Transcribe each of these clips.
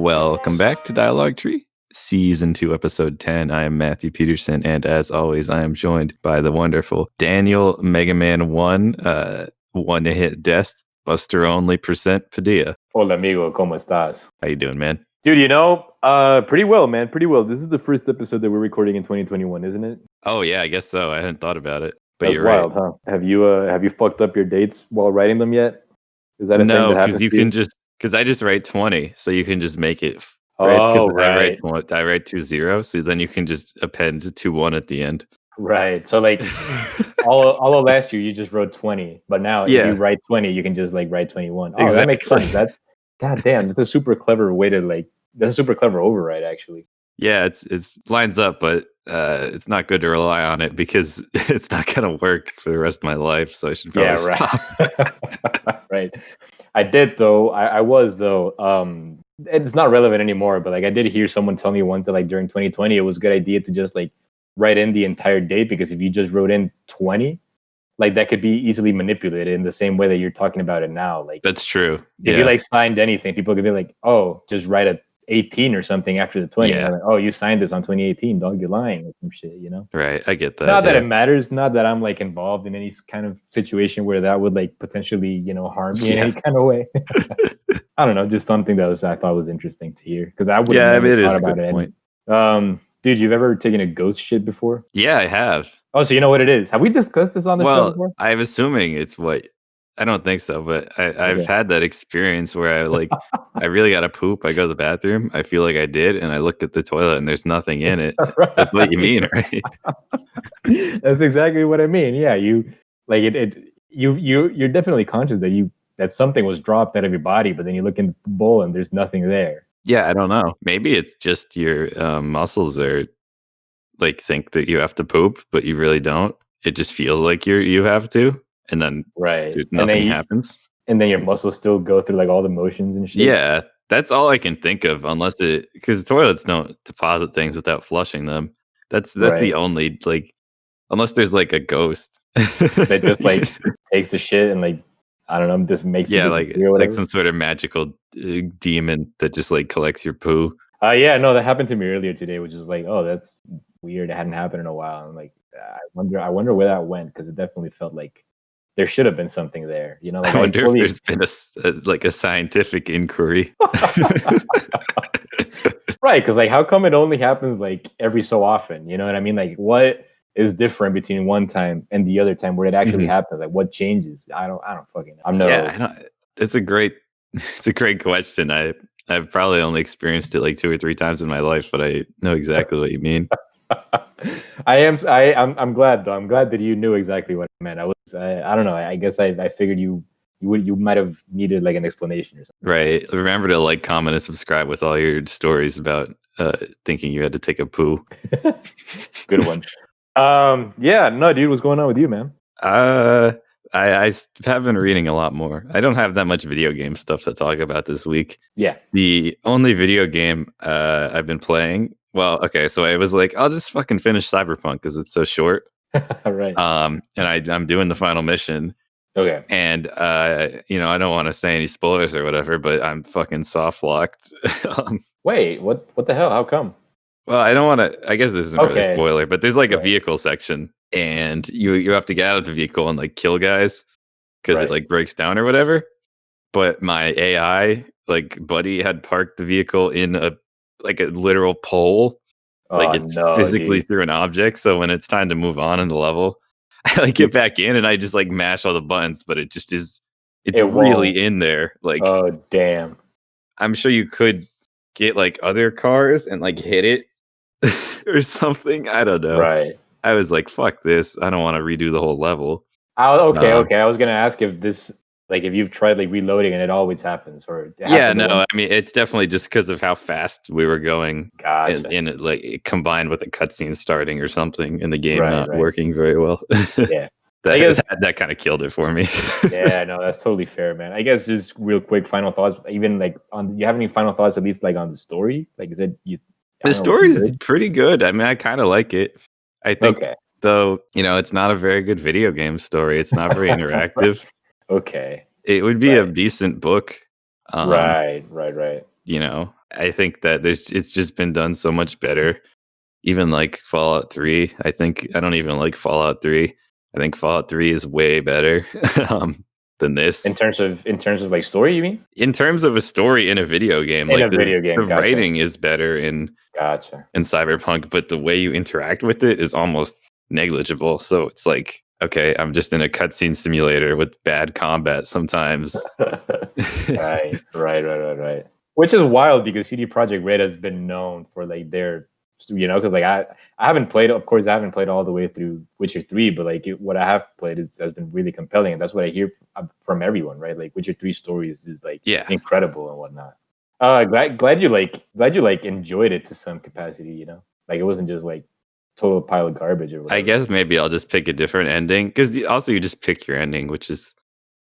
Welcome back to Dialogue Tree, Season 2, Episode 10. I am Matthew Peterson, and as always, I am joined by the wonderful Daniel Mega Man 1, one-hit death, Buster only % Padilla. Hola, amigo. ¿Cómo estás? How you doing, man? Dude, pretty well, man. Pretty well. This is the first episode that we're recording in 2021, isn't it? Oh, yeah, I guess so. I hadn't thought about it, but That's you're wild, right. huh? Have you fucked up your dates while writing them yet? Is that a thing No, that happens? because I just write 20, so you can just make it. Right? Oh, right. I write 2-0, so then you can just append 2-1 at the end. Right. So like all of last year you just wrote 20, but now if you write 20, you can just like write 21. Oh, exactly. That makes sense. That's goddamn. That's a super clever way to that's a super clever override, actually. Yeah, it's lines up, but it's not good to rely on it because it's not gonna work for the rest of my life. So I should probably stop. Right. I did though. I was though. It's not relevant anymore, but like I did hear someone tell me once that like during 2020 it was a good idea to just like write in the entire date, because if you just wrote in 20, like that could be easily manipulated in the same way that you're talking about it now. Like that's true. If you like signed anything, people could be like, "Oh, just write a 18 or something after the 20." Yeah. Like, "Oh, you signed this on 2018, dog. You're lying," or some shit, you know? Right. I get that. Not that it matters. Not that I'm like involved in any kind of situation where that would like potentially, harm me in any kind of way. I don't know. Just something that I thought was interesting to hear, because I would have never thought about it. Point. Dude, you've ever taken a ghost shit before? Yeah, I have. Oh, so you know what it is? Have we discussed this on the show before? I'm assuming it's what. I don't think so, but I've had that experience where I really got to poop. I go to the bathroom. I feel like I did, and I looked at the toilet, and there's nothing in it. Right. That's what you mean, right? That's exactly what I mean. Yeah, you're definitely conscious that something was dropped out of your body, but then you look in the bowl and there's nothing there. Yeah, I don't know. Maybe it's just your muscles are like think that you have to poop, but you really don't. It just feels like you have to, and then nothing happens. And then your muscles still go through like all the motions and shit. Yeah, that's all I can think of, because toilets don't deposit things without flushing them. That's the only unless there's like a ghost that just like takes the shit and like I don't know, just makes it like some sort of magical demon that just like collects your poo. Yeah, no, that happened to me earlier today, which is like, oh, that's weird. It hadn't happened in a while. I'm like, I wonder where that went, because it definitely felt like there should have been something there. Like I wonder if there's been a scientific inquiry. Right, because like, how come it only happens like every so often? You know what I mean? Like, what is different between one time and the other time where it actually happens? Like, what changes? I don't fucking know. Yeah, it's a great question. I've probably only experienced it like 2 or 3 times in my life, but I know exactly what you mean. I'm glad though. I'm glad that you knew exactly what I meant. I don't know. I guess I figured you might have needed like an explanation or something. Right. Remember to like, comment, and subscribe with all your stories about thinking you had to take a poo. Good one. Yeah. No, dude. What's going on with you, man? I have been reading a lot more. I don't have that much video game stuff to talk about this week. Yeah. The only video game I've been playing. Well, okay, so I was like, I'll just fucking finish Cyberpunk because it's so short. Right. And I'm doing the final mission. Okay. And I don't want to say any spoilers or whatever, but I'm fucking soft locked. Wait, what the hell? How come? Well, I don't want to. I guess this isn't really a spoiler, but there's like a vehicle section, and you have to get out of the vehicle and like kill guys because it like breaks down or whatever. But my AI buddy had parked the vehicle in a literal pole, it's physically through an object. So when it's time to move on in the level, I get back in and I just mash all the buttons, but it just is. It's really in there. Oh damn! I'm sure you could get other cars and hit it or something. I don't know. Right. I was like, fuck this. I don't want to redo the whole level. Okay. I was gonna ask if this, if you've tried reloading and it always happens, or I mean, it's definitely just because of how fast we were going. Gotcha. And it combined with a cutscene starting or something in the game not working very well. Yeah. that kind of killed it for me. Yeah, no, that's totally fair, man. I guess just real quick final thoughts. Even you have any final thoughts at least on the story? Is it you? The story's pretty good. I mean, I kind of like it. I think though, it's not a very good video game story. It's not very interactive. Okay. It would be a decent book. Right. I think that it's just been done so much better. Even like Fallout 3, I don't even like Fallout 3. I think Fallout 3 is way better than this. In terms of like story, you mean? In terms of a story in a video game, In like a video the game, gotcha. writing is better Gotcha. in Cyberpunk, but the way you interact with it is almost negligible. So it's like, okay, I'm just in a cutscene simulator with bad combat sometimes. Right. Which is wild because CD Projekt Red has been known for like their, because like I haven't played, of course, I haven't played all the way through Witcher 3, but like what I have played has been really compelling, and that's what I hear from everyone, right? Like Witcher 3 stories is like Yeah. incredible and whatnot. Glad you enjoyed it to some capacity, like it wasn't just like total pile of garbage or whatever. I guess maybe I'll just pick a different ending because also you just pick your ending, which is,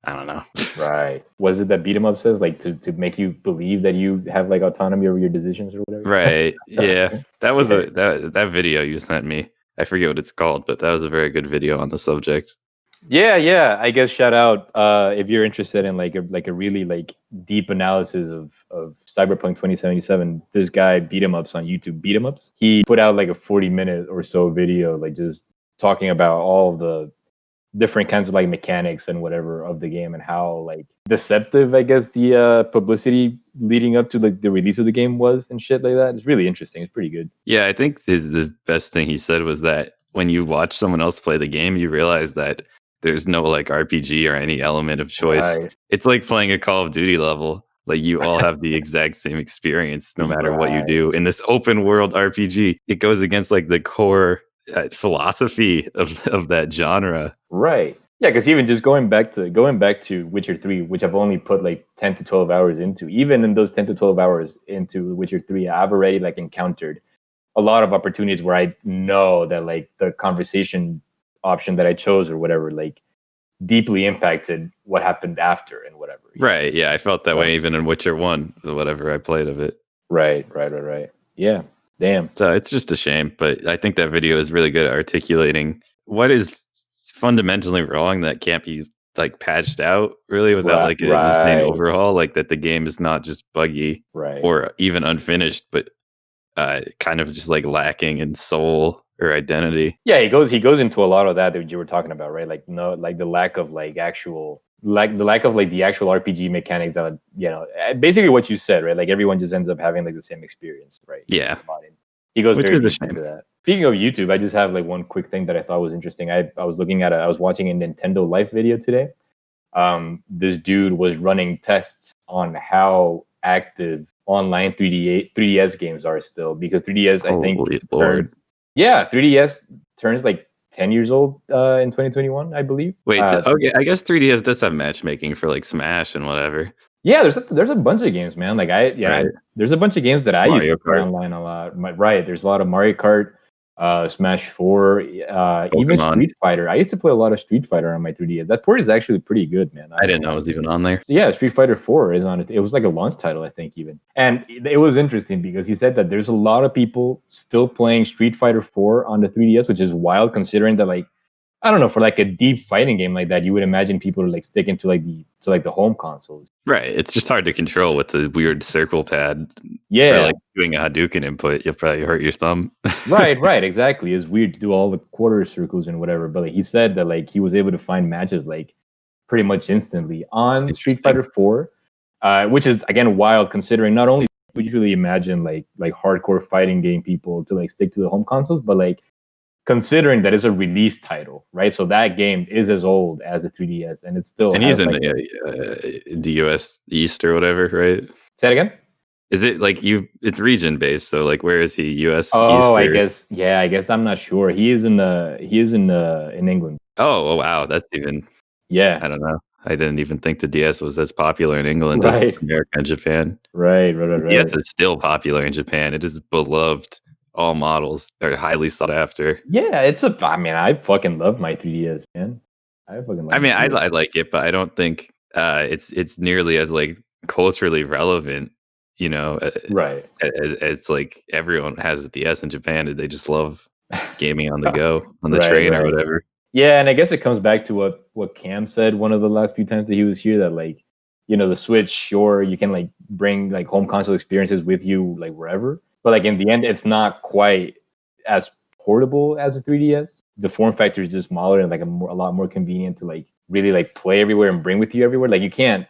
I don't know. Right. Was it that beat 'em up says like to make you believe that you have like autonomy over your decisions or whatever? Right. Yeah. That was Yeah. that video you sent me. I forget what it's called, but that was a very good video on the subject. Yeah. I guess shout out if you're interested in like a really like deep analysis of Cyberpunk 2077. This guy beat 'em ups on YouTube. Beat 'em ups. He put out like a 40-minute or so video, like just talking about all the different kinds of like mechanics and whatever of the game and how like deceptive I guess the publicity leading up to like the release of the game was and shit like that. It's really interesting. It's pretty good. Yeah, I think the best thing he said was that when you watch someone else play the game, you realize that there's no like RPG or any element of choice. Right. It's like playing a Call of Duty level. Like you all have the exact same experience no matter what you Right. do. In this open world RPG, it goes against like the core philosophy of that genre. Right. Yeah, because even just going back to Witcher 3, which I've only put like 10 to 12 hours into, even in those 10 to 12 hours into Witcher 3, I've already like encountered a lot of opportunities where I know that like the conversation option that I chose or whatever, like deeply impacted what happened after and whatever. Right. Yeah, I felt that way even in Witcher 1, whatever I played of it. Right. Yeah. Damn. So it's just a shame, but I think that video is really good at articulating what is fundamentally wrong that can't be like patched out really without like an insane overhaul, like that the game is not just buggy or even unfinished, but kind of just like lacking in soul or identity. Yeah, he goes into a lot of that you were talking about, right? Like no, like the lack of like actual the actual RPG mechanics that basically what you said, right? Like everyone just ends up having like the same experience, right? Yeah, he goes very deep into that. Speaking of YouTube, I just have like one quick thing that I thought was interesting. I was watching a Nintendo Life video today. This dude was running tests on how active online 3DS games are still, because 3DS I think turns 3DS turns like 10 years old in 2021, I believe. Wait, okay, I guess 3DS does have matchmaking for like Smash and whatever. Yeah, there's a bunch of games, man. Like there's a bunch of games that I used to play online a lot. There's a lot of Mario Kart, Smash 4, even Street Fighter. I used to play a lot of Street Fighter on my 3DS. That port is actually pretty good, man. I didn't know it was even on there. So yeah, Street Fighter 4 is on it. It was like a launch title, I think, even. And it was interesting because he said that there's a lot of people still playing Street Fighter 4 on the 3DS, which is wild considering that, like, I don't know, for like a deep fighting game like that, you would imagine people to like stick into like the home consoles. Right. It's just hard to control with the weird circle pad. Yeah. For like doing a Hadouken input, you'll probably hurt your thumb. Right. Exactly. It's weird to do all the quarter circles and whatever. But like, he said that like he was able to find matches like pretty much instantly on Street Fighter 4, which is again wild considering not only we usually imagine like hardcore fighting game people to like stick to the home consoles, but like considering that it's a release title, right? So that game is as old as the 3DS, and it's still. And he's in the US East or whatever, right? Say that again. Is it like it's region based? So like, where is he? US? Oh, East I guess. Yeah, I guess I'm not sure. He is in England. Oh wow, that's even. Yeah. I don't know. I didn't even think the DS was as popular in England as America and Japan. Right. DS is still popular in Japan. It is beloved. All models are highly sought after. Yeah, I fucking love my 3DS, man. I like it, but I don't think it's nearly as like culturally relevant, right? As like everyone has a DS in Japan, they just love gaming on the go, on the train or whatever. Yeah, and I guess it comes back to what Cam said one of the last few times that he was here, that like the Switch, sure, you can like bring like home console experiences with you like wherever, but like in the end, it's not quite as portable as a 3DS. The form factor is just smaller and like a lot more convenient to like really like play everywhere and bring with you everywhere. Like you can't,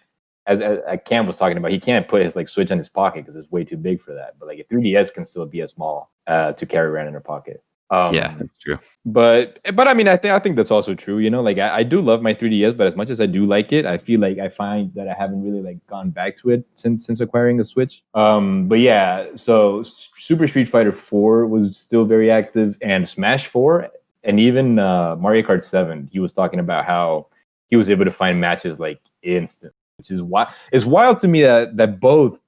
as Cam was talking about, he can't put his like Switch in his pocket because it's way too big for that. But like a 3DS can still be as small to carry around in your pocket. Yeah, that's true. But I mean, I think that's also true. Like I do love my 3DS, but as much as I do like it, I feel like I find that I haven't really like gone back to it since acquiring the Switch. But yeah, so Super Street Fighter 4 was still very active, and Smash 4, and even Mario Kart 7. He was talking about how he was able to find matches like instant, which is why it's wild to me that both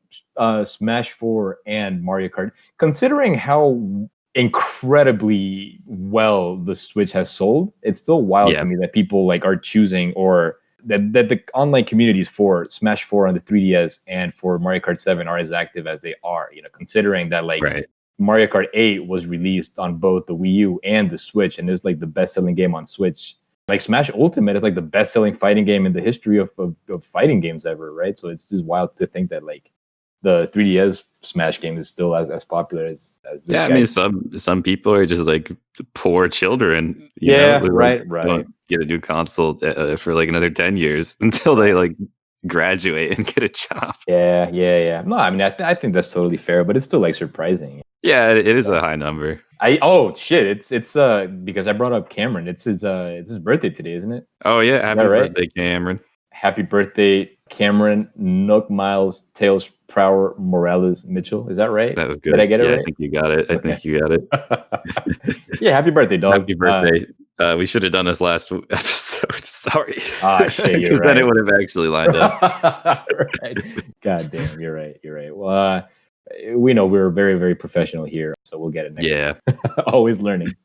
Smash 4 and Mario Kart, considering how incredibly well the Switch has sold, it's still wild to me that people like are choosing, or that the online communities for Smash 4 on the 3DS and for Mario Kart 7 are as active as they are, considering that like Mario Kart 8 was released on both the Wii U and the Switch and is like the best-selling game on Switch. Like Smash Ultimate is like the best-selling fighting game in the history of fighting games ever, right? So it's just wild to think that like the 3DS Smash game is still as popular as this guy. I mean, some people are just like poor children. You know? Right. Don't get a new console for like another 10 years until they like graduate and get a job. Yeah. No, I mean, I think that's totally fair, but it's still like surprising. Yeah, it is a high number. Oh shit! It's because I brought up Cameron. It's his birthday today, isn't it? Oh yeah, happy birthday, Cameron. Happy birthday, Cameron Nook Miles Tails Prower Morales Mitchell. Is that right? That was good. Did I get it right? I think you got it. I think you got it. Yeah, happy birthday, dog. Happy birthday. We should have done this last episode. Sorry. Ah, shit, because then it would have actually lined up. Right. God damn, you're right. Well, we know we're very, very professional here, so we'll get it next time. Always learning.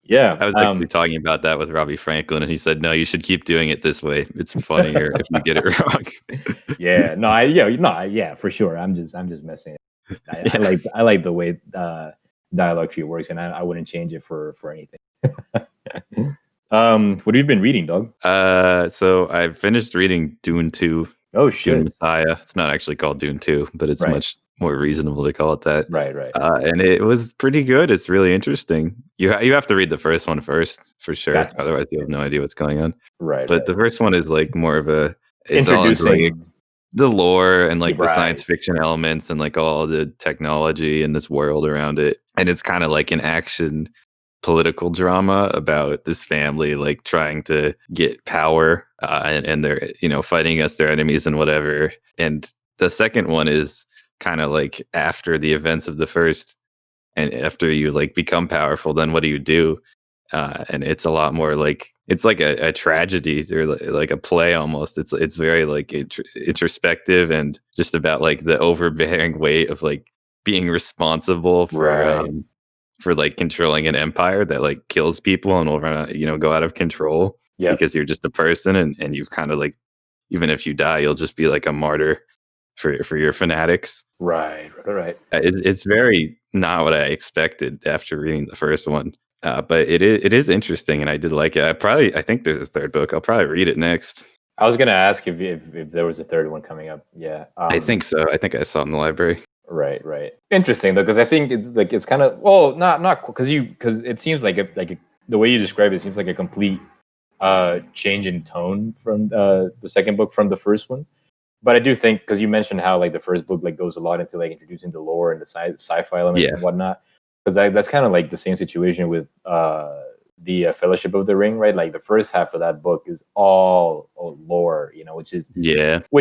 Yeah. I was actually talking about that with Robbie Franklin, and he said, no, you should keep doing it this way. It's funnier if you get it wrong. Yeah, for sure. I'm just messing. I like the way dialogue tree works, and I wouldn't change it for anything. What have you been reading, dog? So I finished reading Dune 2. Oh shit. Dune Messiah. It's not actually called Dune 2, but it's much more reasonable to call it that. Right. And it was pretty good. It's really interesting. You have to read the first one first, for sure. Gotcha. Otherwise, you have no idea what's going on. Right. But the first one is like more of a introducing the lore and like the science fiction elements and like all the technology in this world around it. And it's kind of like an action political drama about this family like trying to get power and they're fighting against their enemies and whatever. And the second one is kind of like after the events of the first, and after you like become powerful, then what do you do? And it's a lot more like it's like a tragedy or like a play almost. It's very like introspective and just about like the overbearing weight of like being responsible for like controlling an empire that like kills people and will go out of control because you're just a person and you've kind of like, even if you die, you'll just be like a martyr for your fanatics. Right. It's very not what I expected after reading the first one. But it is interesting and I did like it. I think there's a third book. I'll probably read it next. I was going to ask if there was a third one coming up. Yeah. I think so. I think I saw it in the library. Right. Interesting though, because I think it's kind of not because it seems like the way you describe it seems like a complete change in tone from the second book from the first one. But I do think, because you mentioned how like the first book like goes a lot into like introducing the lore and the sci-fi elements and whatnot, because that's kind of like the same situation with the Fellowship of the Ring, right? Like the first half of that book is all lore, which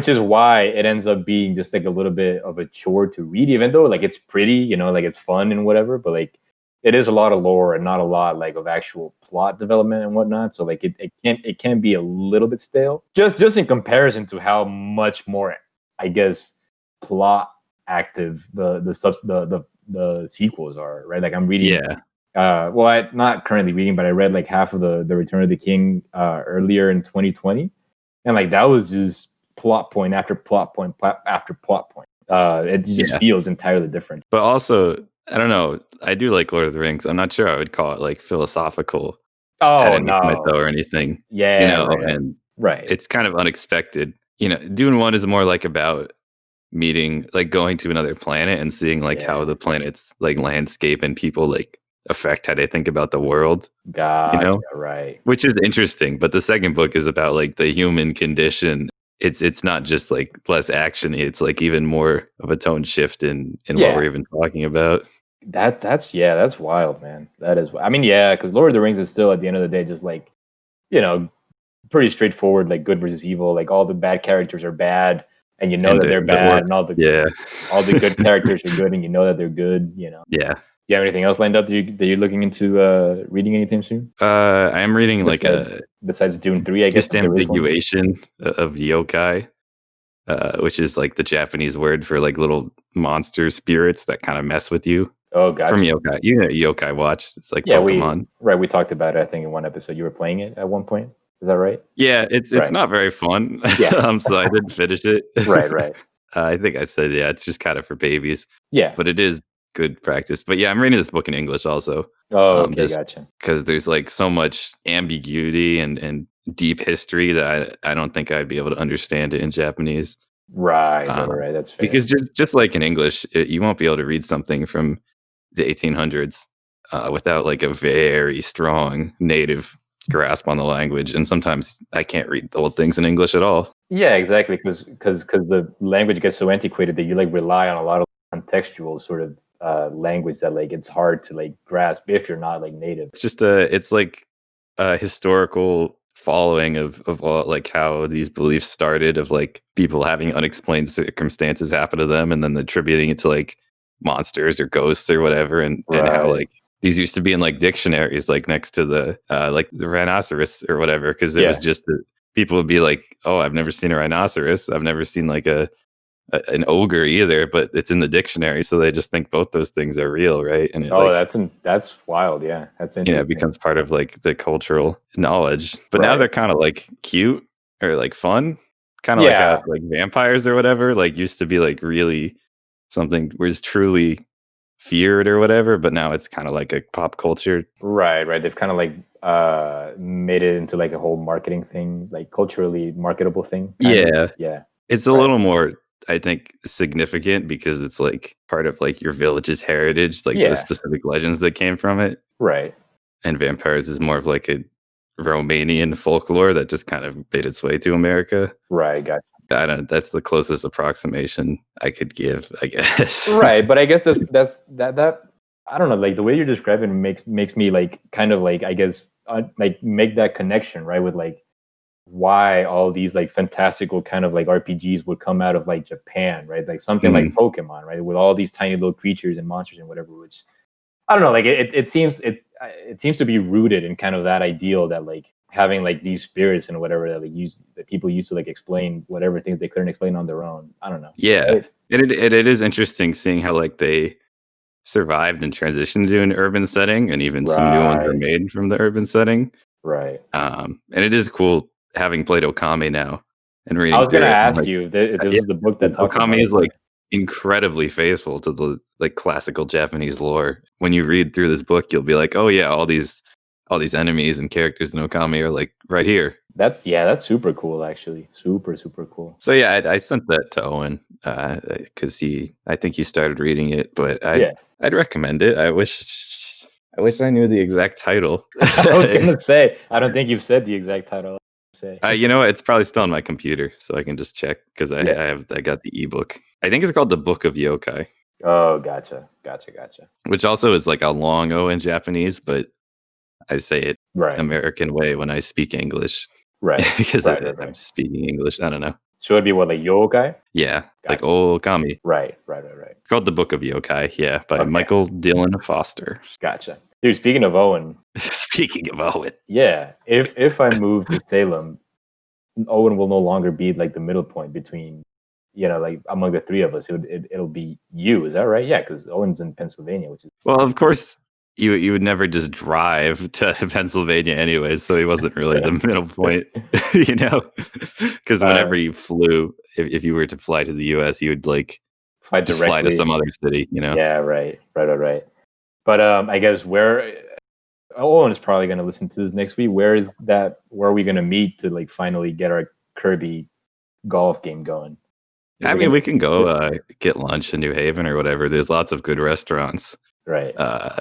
is why it ends up being just like a little bit of a chore to read, even though like it's pretty, like it's fun and whatever, but like it is a lot of lore and not a lot like of actual plot development and whatnot. So like it can be a little bit stale, just in comparison to how much more, I guess, plot active the sequels are, right? Like I'm reading. I'm not currently reading, but I read like half of the Return of the King earlier in 2020, and like that was just plot point after plot point after plot point. It just feels entirely different. But also, I don't know. I do like Lord of the Rings. I'm not sure I would call it like philosophical. Oh no, or anything. Yeah, and it's kind of unexpected. Dune 1 is more like about meeting, like going to another planet and seeing like how Yeah. the planet's like landscape and people like affect how they think about the world, you Gotcha. know, Right. which is interesting. But the second book is about like the human condition. It's not just like less actiony. It's like even more of a tone shift in what Yeah. we're even talking about. That's wild, man. That is. I mean, yeah, because Lord of the Rings is still at the end of the day just like you know pretty straightforward, like good versus evil. Like all the bad characters are bad, and you know And that they're the bad, and orcs, yeah, all the good characters are good, and you know that they're good. yeah. Do you have anything else lined up that you're looking into reading anytime soon? I am reading like Besides a besides Dune 3, I guess if there is one. disambiguation of yokai, which is like the Japanese word for like little monster spirits that kind of mess with you. Oh, From gotcha. yokai, yokai watch. It's like Yeah, Pokemon. we talked about it. I think in one episode you were playing it at one point. Is that right? Yeah, it's Right. not very fun. Yeah. So I didn't finish it. Right. Right. I think I said, yeah, it's just kind of for babies, Yeah. but it is good practice. But yeah, I'm reading this book in English also, Oh, okay, just gotcha. because there's like so much ambiguity and deep history that I don't think I'd be able to understand it in Japanese. Right. Right. Um, Right. That's fair. because just like in English, you won't be able to read something from the 1800s without like a very strong native grasp on the language. And sometimes I can't read old things in English at all. Yeah, exactly. Because the language gets so antiquated that you like rely on a lot of contextual sort of language that like it's hard to like grasp if you're not like native. It's like a historical following of all like how these beliefs started of like people having unexplained circumstances happen to them and then attributing it to like monsters or ghosts or whatever, and how Right. like these used to be in like dictionaries like next to the like the rhinoceros or whatever, because it was Yeah. just that people would be like, oh, I've never seen a rhinoceros, I've never seen like an ogre either, but it's in the dictionary, so they just think both those things are real, right? And it Oh, like, that's wild. Yeah, that's it interesting. becomes part of like the cultural knowledge. But now Right. they're kind of like cute or like fun, kind of like how Yeah. like vampires or whatever like used to be like really something was truly feared or whatever, but now it's kind of like a pop culture. Right. Right. They've kind of like made it into like a whole marketing thing, like culturally marketable thing, kind of. Yeah, Yeah. it's a Right. little more, I think, significant because it's like part of like your village's heritage, like those Yeah. specific legends that came from it. Right. And vampires is more of like a Romanian folklore that just kind of made its way to America. Right. Got I don't That's the closest approximation I could give, I guess. Right, but I guess that I don't know, like the way you're describing makes me like kind of like I guess like make that connection, right, with like why all these like fantastical kind of like RPGs would come out of like Japan, right? Like something like Mhm. Pokemon, right, with all these tiny little creatures and monsters and whatever. Which I don't know, like it seems to be rooted in kind of that ideal that like having like these spirits and whatever that like use that people used to like explain whatever things they couldn't explain on their own. I don't know, Yeah. right? It is interesting seeing how, like, they survived and transitioned to an urban setting, and even some new ones were Right. made from the urban setting. Right. And it is cool having played Okami now and I reading was gonna through it. I'm ask like, you if this yeah, is the book that 'cause talked about Okami it. is, Yeah. like, incredibly faithful to the, like, classical Japanese lore. When you read through this book, you'll be like, "Oh, yeah, all these enemies and characters in Okami are, like, right here." That's super cool actually. Super, super cool. So, yeah, I sent that to Owen, because I think he started reading it, but Yeah. I'd recommend it. I wish I knew the exact title. I was gonna say, I don't think you've said the exact title. Say. You know what? It's probably still on my computer, so I can just check because Yeah. I got the ebook. I think it's called The Book of Yokai, Oh, gotcha. Gotcha, gotcha. which also is like a long O in Japanese, but I say it Right. American way when I speak English Right. because Right, right, I'm right. speaking English. I don't know. So it'd be what, like yokai? Yeah, like Gotcha. Okami. Right, right, right, right. It's called The Book of Yokai. Yeah, by Okay, Michael Dillon Foster. gotcha. Dude, speaking of Owen, Speaking of Owen, yeah, if I move to Salem, Owen will no longer be like the middle point between, like among the three of us. It'll be you. Is that right? Yeah, because Owen's in Pennsylvania, which is well, of course, you would never just drive to Pennsylvania anyways, so he wasn't really the middle point, you know? Because uh, whenever you flew, if you were to fly to the US, you would like fly just fly to directly. some other city, you know? Yeah, right, right, right, right. But I guess where Owen is probably going to listen to this next week. Where are we going to meet to like finally get our Kirby golf game going? I mean, we can go get lunch in New Haven or whatever. There's lots of good restaurants. Right.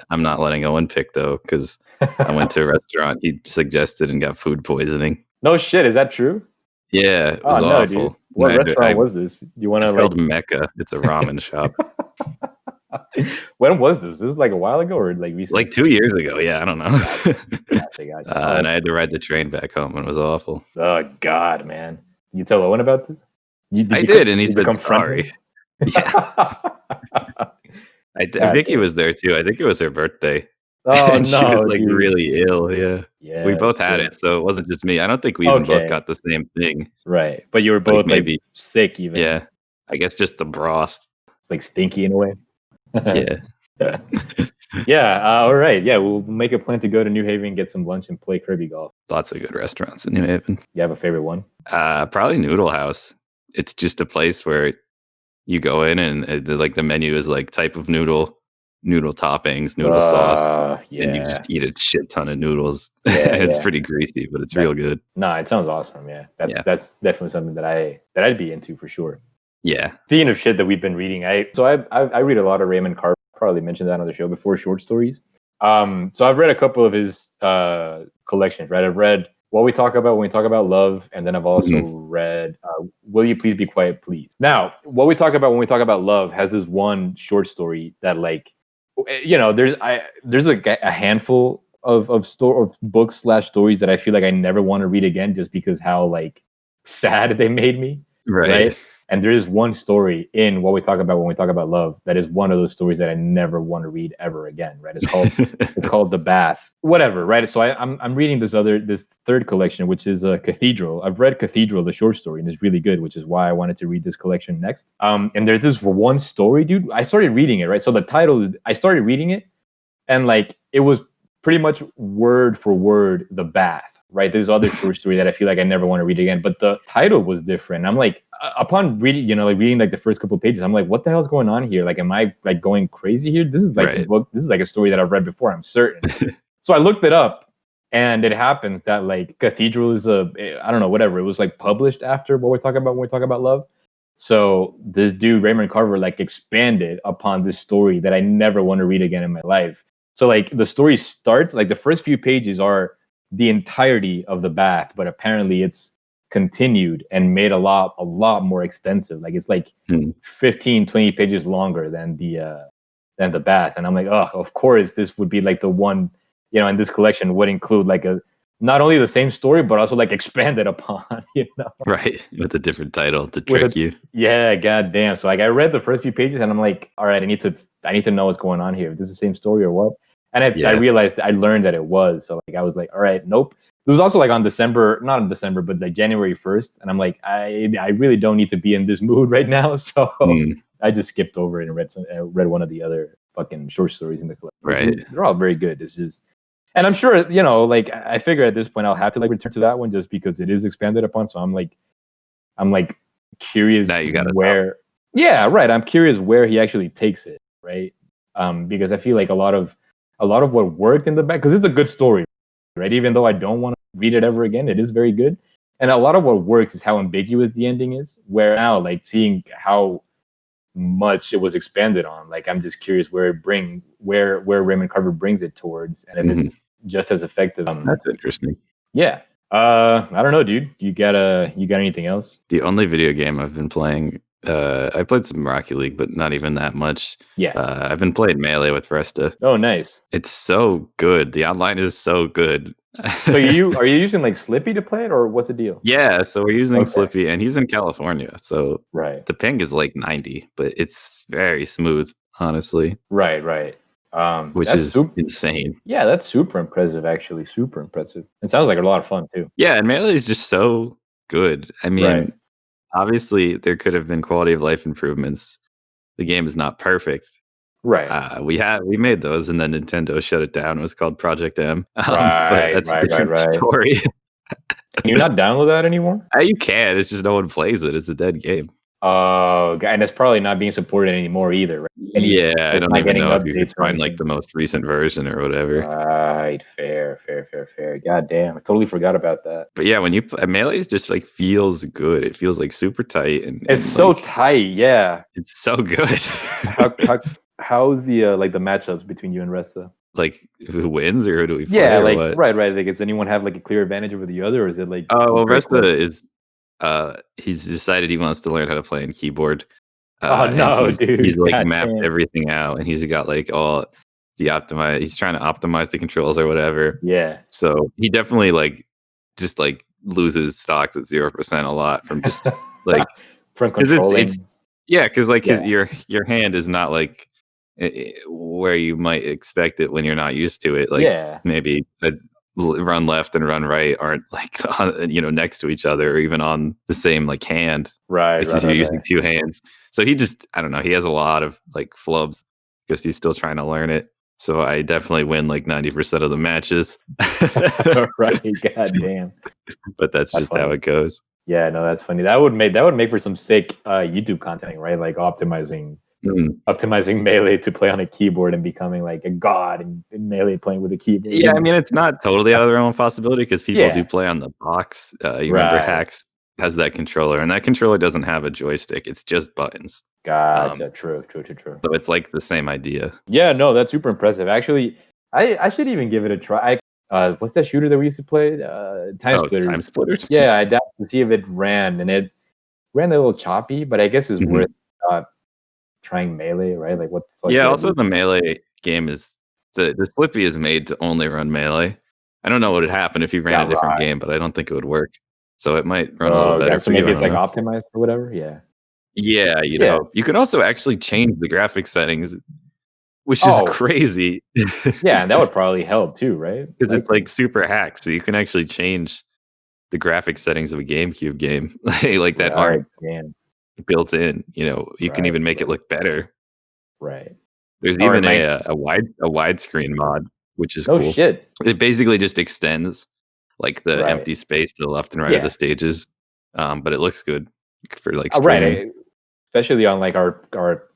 I'm not letting Owen pick though, because I went to a restaurant he suggested and got food poisoning. No shit, is that true? Yeah, it was Oh no, dude. awful. What restaurant was this? You want to It's like? called Mecca. It's a ramen shop. When was this? This is like a while ago or like recently? Like 2 years ago. Yeah, I don't know. Gotcha. And I had to ride the train back home, and it was awful. Oh God, man! You tell Owen about this? I did, and he said sorry. Yeah. Vicky was there too. I think it was her birthday. Oh and no, she was like dude. really ill. Yeah. Yeah. We both had it, so it wasn't just me. I don't think we even both got the same thing. Right. But you were both maybe sick even. Yeah. I guess just the broth. It's like stinky in a way. Yeah. Yeah. All right. Yeah. We'll make a plan to go to New Haven, get some lunch, and play Kirby golf. Lots of good restaurants in New Haven. You have a favorite one? Probably Noodle House. It's just a place where you go in and like the menu is like type of noodle toppings, noodle sauce, and you just eat a shit ton of noodles. It's pretty greasy, but it's real good. No, it sounds awesome. Yeah, that's definitely something that I'd be into for sure. Yeah. Speaking of shit that we've been reading, I read a lot of Raymond Carver. Probably mentioned that on the show before, short stories. So I've read a couple of his collections. Right, I've read What We Talk About When We Talk About Love, and then I've also read Will You Please Be Quiet, Please. Now, What We Talk About When We Talk About Love has this one short story that, like, you know, there's like a handful of books / stories that I feel like I never want to read again, just because how like sad they made me. Right. And there is one story in What We Talk About When We Talk About Love that is one of those stories that I never want to read ever again. Right. It's called The Bath. Whatever. Right. So I'm reading this third collection, which is Cathedral. I've read Cathedral, the short story, and it's really good, which is why I wanted to read this collection next. And there's this one story, dude. I started reading it. Right. So the title is, I started reading it, and like it was pretty much word for word The Bath. Right. There's other short story that I feel like I never want to read again, but the title was different. I'm like, upon reading, reading like the first couple of pages, I'm like, what the hell is going on here? Like, am I like going crazy here? This is like a book. This is like a story that I've read before, I'm certain. So I looked it up, and it happens that like Cathedral is I don't know, whatever. It was like published after What We Talk About When We Talk About Love. So this dude, Raymond Carver, like expanded upon this story that I never want to read again in my life. So like the story starts, like the first few pages are the entirety of The Bath, but apparently it's continued and made a lot more extensive. Like it's like 15, 20 pages longer than the Bath. And I'm like, oh, of course this would be like the one, in this collection would include like not only the same story, but also like expanded upon, Right. With a different title to trick you. Yeah, goddamn. So like I read the first few pages and I'm like, all right, I need to know what's going on here. Is this the same story or what? And I realized, I learned that it was. So like I was like, all right, nope. It was also like not in December, but like January 1st. And I'm like, I really don't need to be in this mood right now. So I just skipped over it and read one of the other fucking short stories in the collection. Right. They're all very good. It's just, and I'm sure, like I figure at this point I'll have to like return to that one just because it is expanded upon. So I'm like curious where. Yeah, right. I'm curious where he actually takes it. Right. Because I feel like a lot of what worked in the back, because it's a good story, right? Even though I don't want to read it ever again, it is very good. And a lot of what works is how ambiguous the ending is. Where now, like seeing how much it was expanded on, like I'm just curious where Raymond Carver brings it towards, and if it's just as effective. That's interesting. Yeah. I don't know, dude. You got anything else? The only video game I've been playing. I played some Rocket League, but not even that much. Yeah. I've been playing Melee with Resta. Oh, nice. It's so good. The online is so good. So are you using like Slippy to play it, or what's the deal? Yeah, so we're using Slippy, and he's in California. So the ping is like 90, but it's very smooth, honestly. Right. Which is insane. Yeah, that's super impressive, actually. Super impressive. It sounds like a lot of fun, too. Yeah, and Melee is just so good. I mean, obviously, there could have been quality of life improvements. The game is not perfect. Right. We made those, and then Nintendo shut it down. It was called Project M. Right. That's a different story. Can you not download that anymore? You can. It's just no one plays it. It's a dead game. And it's probably not being supported anymore either, right? Yeah, I It's don't not even getting know if you could updates or find, like, anything. the most recent version or whatever. Right. Fair. God damn, I totally forgot about that. But yeah, when you play Melee's just, like, feels good. It feels, like, super tight It's and, so like, tight, yeah. it's so good. How's the, like, the matchups between you and Resta? Like, who wins or who do we Yeah, play or like what? right, like, does anyone have, like, a clear advantage over the other, or is it, like, Oh, well, very Resta close? is, he's decided he wants to learn how to play on keyboard. Oh, And no, he's, dude, like, god mapped damn. everything out, and he's got, like, all the optimize he's trying to optimize the controls or whatever. Yeah. So, he definitely, like, just, like, loses stocks at 0% a lot from just, like From 'cause controlling. it's yeah, 'cause, like, Yeah, your hand is not, like, where you might expect it when you're not used to it, like, yeah. maybe run left and run right aren't, like, next to each other or even on the same, like, hand because you're using Right. 2 hands. So he just I don't know, he has a lot of, like, flubs because he's still trying to learn it. So I definitely win, like, 90% of the matches. Right, god damn. But that's That's just how funny. it goes. Yeah, no, that's funny. That would make for some sick, YouTube content, right? Like, Mm. optimizing Melee to play on a keyboard and becoming, like, a god in Melee playing with a keyboard, Yeah, I mean, it's not totally out of the realm of possibility because people do Yeah. play on the box. You remember Right. Hacks has that controller, and that controller doesn't have a joystick, it's just buttons. Um, Gotcha. True. so it's like the same idea. Yeah, no, that's super impressive. Actually, I should even give it a try. What's that shooter that we used to play? Time Oh, it's Splitters. Time Splitters? Yeah, I doubted to see if it ran, and it ran a little choppy, but I guess it's worth Mhm. trying Melee, right? Like, what the fuck Yeah, do I also lose? the Melee game is the Slippy is made to only run Melee. I don't know what would happen if you ran Yeah, a different right. game, but I don't think it would work. So it might run a little better Gotcha. So for you, maybe I it's, don't like, know. optimized or whatever? Yeah. Yeah, you'd Yeah. hope. You can also actually change the graphics settings, which is Oh, crazy. yeah, and that would probably help too, right? 'Cause it's, like, Likely. super hacked, so you can actually change the graphic settings of a GameCube game, like, that Right. aren't Damn. built in, you can Right, even make it look better. right. There's Or it even might a widescreen mod, which is No cool. shit. It basically just extends, like, the Right. empty space to the left and right of the Yeah. stages, but it looks good for, like, Right, streaming. especially on, like, our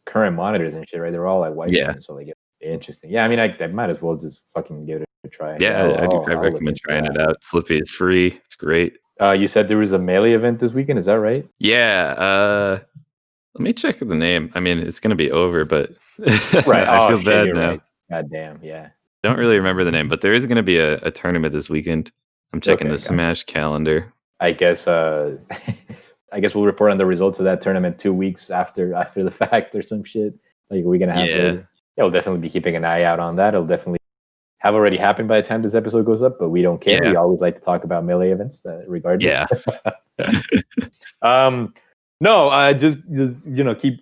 current monitors and shit, right? They're all, like, Yeah. widescreen, so, like, it's interesting. Yeah, I mean, I might as well just fucking give it a try. Yeah, Yeah, I I'll look recommend into trying it that. out. Slippy is free, it's great. You said there was a Melee event this weekend, is that right? Yeah, let me check the name. I mean, it's gonna be over, but Right. I Oh, feel shit, bad you're now. right. God damn, yeah. Don't really remember the name, but there is gonna be a tournament this weekend. I'm checking the Okay, gotcha. Smash calendar. I guess, I guess we'll report on the results of that tournament 2 weeks after the fact or some shit, like a week and a half Yeah. later. Yeah, we'll definitely be keeping an eye out on that. It'll definitely have already happened by the time this episode goes up, but we don't care. Yeah. We always like to talk about Melee events, regardless. Yeah. Um, no, just keep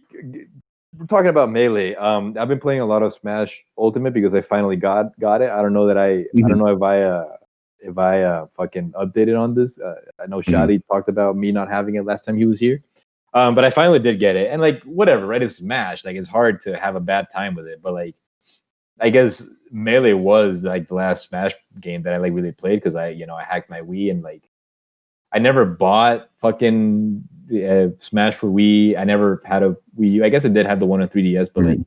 we're talking about Melee. I've been playing a lot of Smash Ultimate because I finally got it. I don't know that I don't Mhm, know if I fucking updated on this. I know mhm. Shadi talked about me not having it last time he was here. But I finally did get it, and like whatever, right? It's Smash. Like it's hard to have a bad time with it, but like I guess Melee was like the last Smash game that I like really played because I hacked my Wii and like I never bought fucking Smash for Wii. I never had a Wii U. I guess it did have the one on 3DS, but like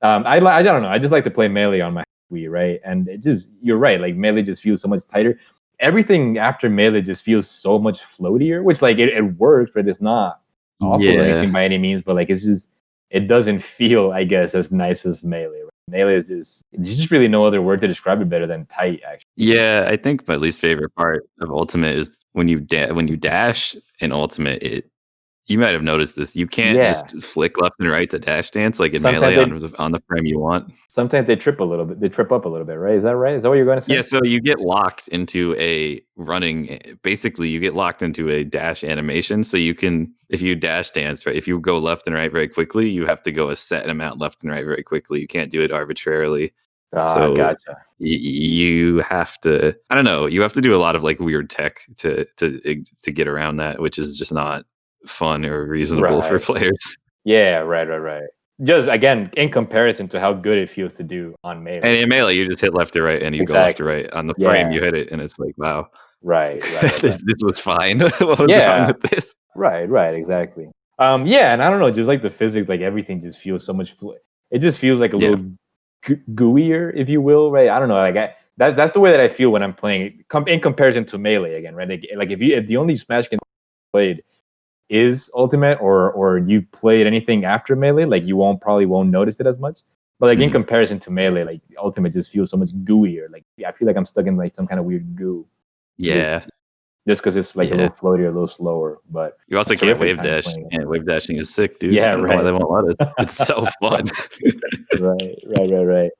Mhm. I don't know. I just like to play Melee on my Wii, right? And it just you're right. Like Melee just feels so much tighter. Everything after Melee just feels so much floatier, which like it works, but it's not awful or anything Yeah. by any means. But like it doesn't feel, I guess, as nice as Melee. Right? Melee is just there's just really no other word to describe it better than tight. Actually, Yeah, I think my least favorite part of Ultimate is when you dash in Ultimate, you might have noticed this, you can't yeah. just flick left and right to dash dance like in Sometimes Melee they on the frame you want. sometimes they trip a little bit. They trip up a little bit, right? Is that right? Is that what you're going to Yeah, say? so you get locked into a basically you get locked into a dash animation. So you can if you dash dance, right? If you go left and right very quickly, you have to go a set amount left and right very quickly. You can't do it arbitrarily. Ah, So gotcha. you have to I don't know, you have to do a lot of like weird tech to get around that, which is just not fun or reasonable for Right. players. Yeah, right. Just again, in comparison to how good it feels to do on And Melee. in Melee, you just hit left to right and you go left to Exactly. right. On the frame, Yeah. you hit it and it's like, wow. Right. This was fine. What was wrong Yeah. with this? Right. Exactly. Yeah, and I don't know, just like the physics, like everything just feels so much. It just feels like a Yeah. little gooier, if you will, right? I don't know, like that's the way that I feel when I'm playing in comparison to Melee again, right? Like if the only Smash game played is Ultimate, or you played anything after Melee, like you probably won't notice it as much. But like in comparison to Melee, like Ultimate just feels so much gooier. Like I feel like I'm stuck in like some kind of weird goo. Yeah. Just because it's like a little floatier, a little slower. But you also can't wave dash. Yeah, wave dashing is sick, dude. Yeah, I don't know why they won't let us. It's so fun. right.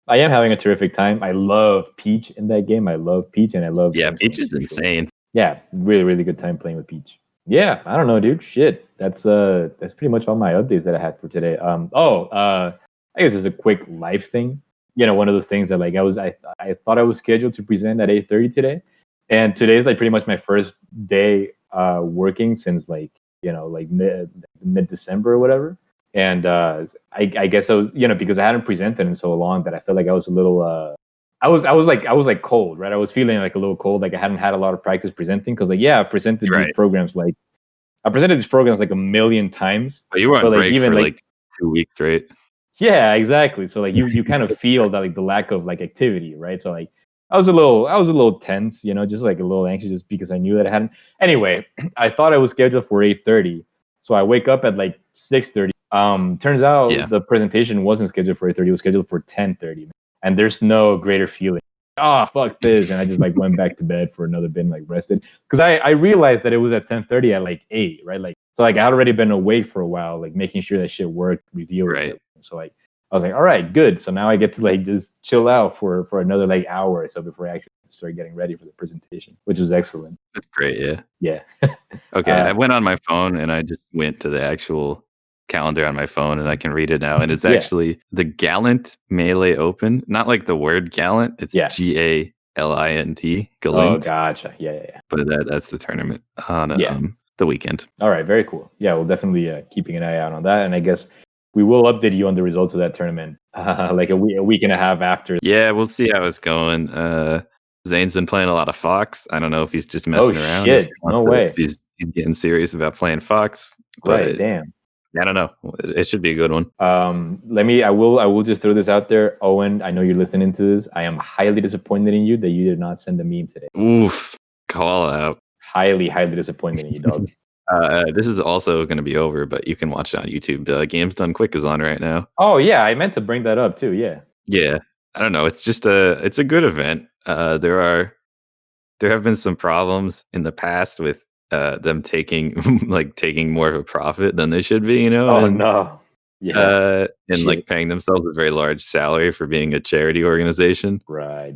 I am having a terrific time. I love Peach in that game. I love Peach, and I love Peach is insane. Yeah, really, really good time playing with Peach. Yeah, I don't know, dude. Shit, that's pretty much all my updates that I had for today. I guess it's a quick life thing. You know, one of those things that like I thought I was scheduled to present at 8:30 today, and today is like pretty much my first day working since like like mid December or whatever. And I guess I was because I hadn't presented in so long that I felt like I was a little I was like cold, right? I was feeling like a little cold, like I hadn't had a lot of practice presenting because like I presented these programs like a million times. But you were on but, like, break even for like 2 weeks, right? Yeah, exactly. So like you kind of feel that like the lack of like activity, right? So like I was a little tense, just like a little anxious just because I knew that I hadn't. Anyway, I thought I was scheduled for 8:30, so I wake up at like 6:30. Turns out the presentation wasn't scheduled for 8:30; it was scheduled for 10:30. And there's no greater feeling. Oh, fuck this. And I just like went back to bed for another bit and like rested. Because I realized that it was at 10:30 at like 8, right? Like, so like I had already been awake for a while, like making sure that shit worked, revealed. Right. So like I was like, all right, good. So now I get to like just chill out for another like hour or so before I actually start getting ready for the presentation, which was excellent. That's great, yeah. Yeah. Okay, I went on my phone and I just went to the actual calendar on my phone and I can read it now. And it's actually the Gallant Melee Open, not like the word gallant. It's GALINT. Gallant. Oh, gotcha. Yeah. But that's the tournament on the weekend. All right, very cool. Yeah, we'll definitely keeping an eye out on that. And I guess we will update you on the results of that tournament like a week and a half after. Yeah, we'll see how it's going. Zane's been playing a lot of Fox. I don't know if he's just messing around. Shit. No way. If he's getting serious about playing Fox. Right, damn. I don't know. It should be a good one. I will just throw this out there. Owen, I know you're listening to this. I am highly disappointed in you that you did not send a meme today. Oof. Call out. Highly, highly disappointed in you, dog. This is also going to be over, but you can watch it on YouTube. Games Done Quick is on right now. Oh yeah, I meant to bring that up too. Yeah. Yeah. I don't know. It's just it's a good event. There have been some problems in the past with them taking more of a profit than they should be, Oh no. Yeah. And like paying themselves a very large salary for being a charity organization. Right.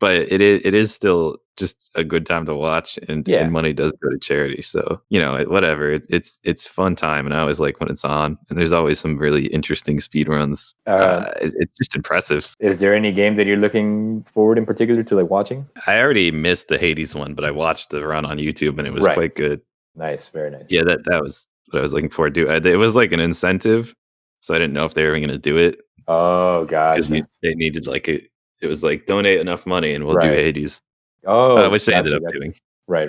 But it is still just a good time to watch, and money does go to charity. So, whatever. It's fun time, and I always like when it's on. And there's always some really interesting speed runs. It's just impressive. Is there any game that you're looking forward in particular to like watching? I already missed the Hades one, but I watched the run on YouTube and it was quite good. Nice, very nice. Yeah, that was what I was looking forward to. It was like an incentive, so I didn't know if they were going to do it. Oh, gotcha. Because they needed it was like donate enough money and we'll do Hades. Oh, which they ended up doing. Right.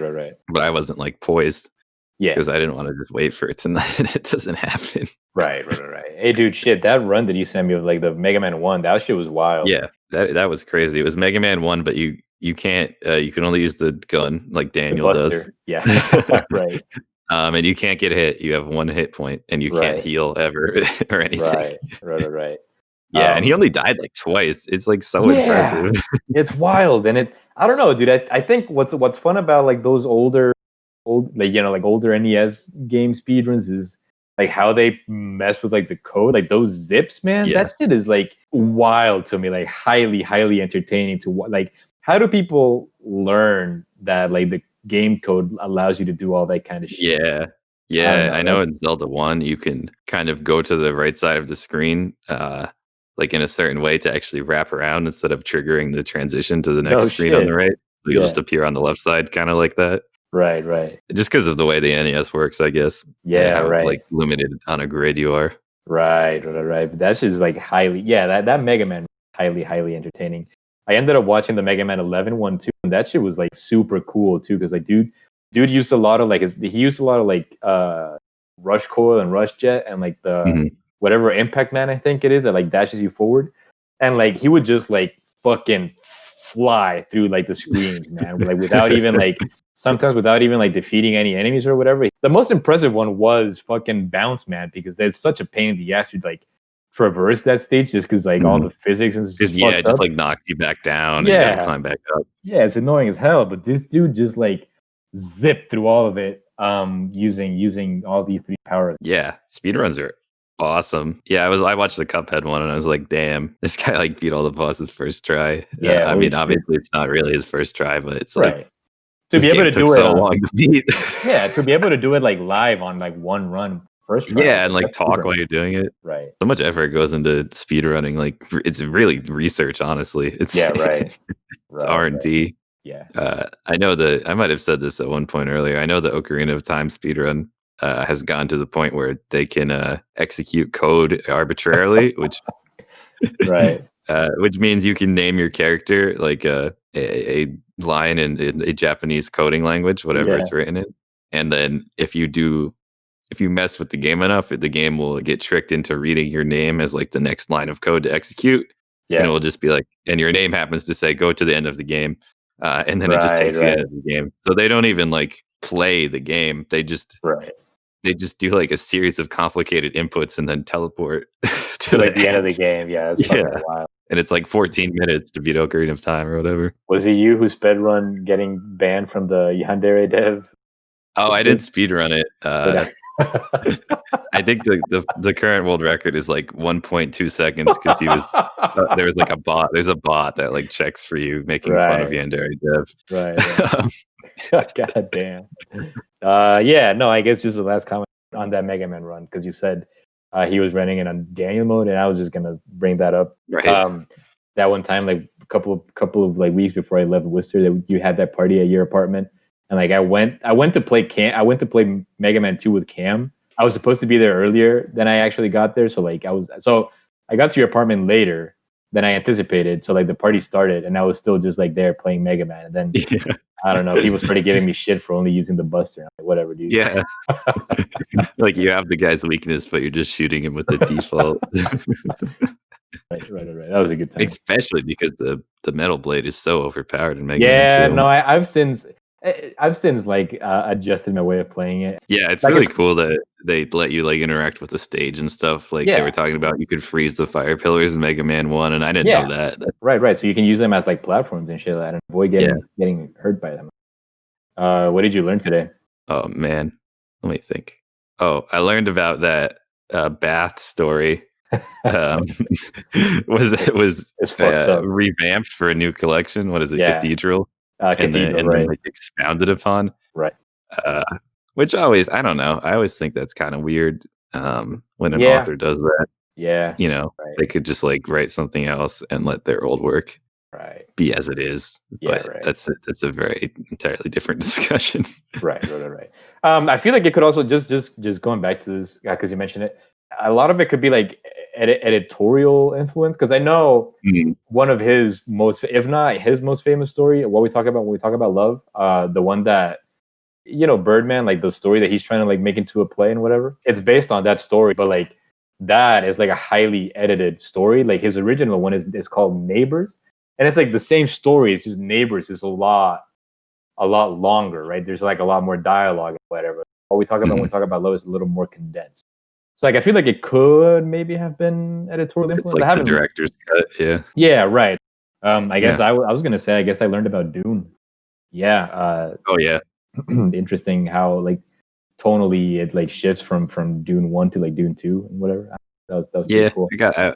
But I wasn't like poised. Yeah. Because I didn't want to just wait for it tonight and it doesn't happen. Right. Hey, dude, shit, that run that you sent me of like the Mega Man 1, that shit was wild. Yeah, that was crazy. It was Mega Man 1, but you can't, you can only use the gun like Daniel does. Yeah, right. And you can't get hit. You have 1 hit point and you can't heal ever or anything. Right. Yeah, and he only died like twice. It's like so impressive. It's wild. And I don't know, dude. I think what's fun about like those older NES game speedruns is like how they mess with like the code, like those zips, man. That shit is like wild to me, like highly, highly entertaining to like. How do people learn that like the game code allows you to do all that kind of shit? Yeah. I know in Zelda 1 you can kind of go to the right side of the screen like in a certain way to actually wrap around instead of triggering the transition to the next screen on the right. So you'll just appear on the left side kind of like that. Right. Just because of the way the NES works, I guess. Yeah, right. Like limited on a grid you are. Right. But that's just like highly, that Mega Man highly, highly entertaining. I ended up watching the Mega Man 11 one too, and that shit was like super cool too, because like dude used a lot of like rush coil and rush jet and like the whatever impact man I think it is that like dashes you forward, and like he would just like fucking fly through like the screens, man, like without even like sometimes without even like defeating any enemies or whatever. The most impressive one was fucking Bounce Man, because there's such a pain in the ass to like traverse that stage just because like all the physics is just it just up. like knocks you back down and you gotta climb back up. Yeah, it's annoying as hell, but this dude just like zipped through all of it using all these 3 powers. Yeah, speedruns are awesome. Yeah, I watched the Cuphead one and I was like, damn, this guy like beat all the bosses first try. Yeah, I mean, obviously it's not really his first try, but it's right. like To be able to do it so long to beat. Yeah, to be able to do it like live on like one run first try. Yeah, and like talk while you're doing it. Right. So much effort goes into speedrunning. Like it's really research, honestly. It's right. It's R&D. Yeah. I know I might have said this at one point earlier. I know the Ocarina of Time speedrun has gone to the point where they can execute code arbitrarily, which which means you can name your character like a line in a Japanese coding language, whatever it's written in, and then if you mess with the game enough, the game will get tricked into reading your name as like the next line of code to execute. Yeah. And it will just be like, and your name happens to say, go to the end of the game. And then it just takes you into the game. So they don't even like play the game. They just do like a series of complicated inputs and then teleport to like the end of the game. Yeah. It's fucking wild. And it's like 14 minutes to beat Ocarina of Time or whatever. Was it you who speedrun getting banned from the Yandere dev? Oh, I did speedrun it. I think the current world record is like 1.2 seconds because he was there was like a bot. There's a bot that like checks for you making fun of Yandere dev. Right. God damn. Yeah. No, I guess just the last comment on that Mega Man run, because you said he was running it on Daniel mode, and I was just gonna bring that up. Right. That one time, like a couple of like weeks before I left Worcester, that you had that party at your apartment. And like I went to play Mega Man 2 with Cam. I was supposed to be there earlier than I actually got there. So like I got to your apartment later than I anticipated. So like the party started and I was still just like there playing Mega Man. And then I don't know, people started giving me shit for only using the Buster. I'm like, whatever, dude. Yeah. Like you have the guy's weakness, but you're just shooting him with the default. Right. That was a good time. Especially because the Metal Blade is so overpowered in Mega Man 2. Yeah, no, I've since like adjusted my way of playing it. Yeah, it's like really cool that they let you like interact with the stage and stuff. Like they were talking about, you could freeze the fire pillars in Mega Man 1, and I didn't know that. Right. So you can use them as like platforms and shit like that and avoid getting hurt by them. What did you learn today? Oh man, let me think. Oh, I learned about that bath story. was revamped for a new collection. What is it? Cathedral. And then like expounded upon, right? Which I don't know. I always think that's kind of weird when an author does that. Yeah, they could just like write something else and let their old work be as it is. But that's a very entirely different discussion. Right. I feel like it could also just going back to this because you mentioned it. A lot of it could be like editorial influence, because I know one of his most, if not his most famous story, what we talk about when we talk about love, the one that Birdman, like the story that he's trying to like make into a play and whatever, it's based on that story, but like that is like a highly edited story. Like his original one is called Neighbors, and it's like the same story, it's just Neighbors is a lot longer, right? There's like a lot more dialogue and whatever. What we talk about when we talk about love is a little more condensed. So like I feel like it could maybe have been editorial influence. It's like the director's cut, yeah. Yeah, right. I guess I was gonna say I learned about Dune. Yeah. Oh yeah. Interesting how like tonally it like shifts from Dune 1 to like Dune 2 and whatever. That was pretty cool.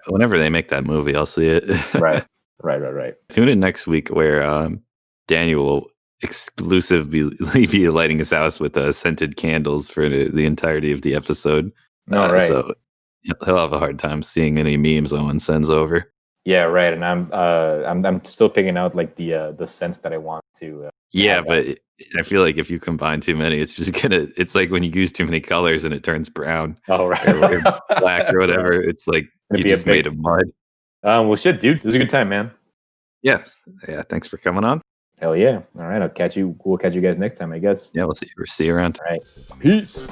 Whenever they make that movie, I'll see it. Right. Tune in next week where Daniel will exclusively be lighting his house with scented candles for the entirety of the episode. So he'll have a hard time seeing any memes no one sends over. Yeah, right. And I'm still picking out like the scents that I want to. But I feel like if you combine too many, it's just it's like when you use too many colors and it turns brown. Oh, right. or black or whatever. Right. It's like you just made of mud. Well, shit, dude. It was a good time, man. Yeah. Thanks for coming on. Hell yeah! All right, I'll catch you. We'll catch you guys next time, I guess. Yeah, we'll see you around. All right, peace.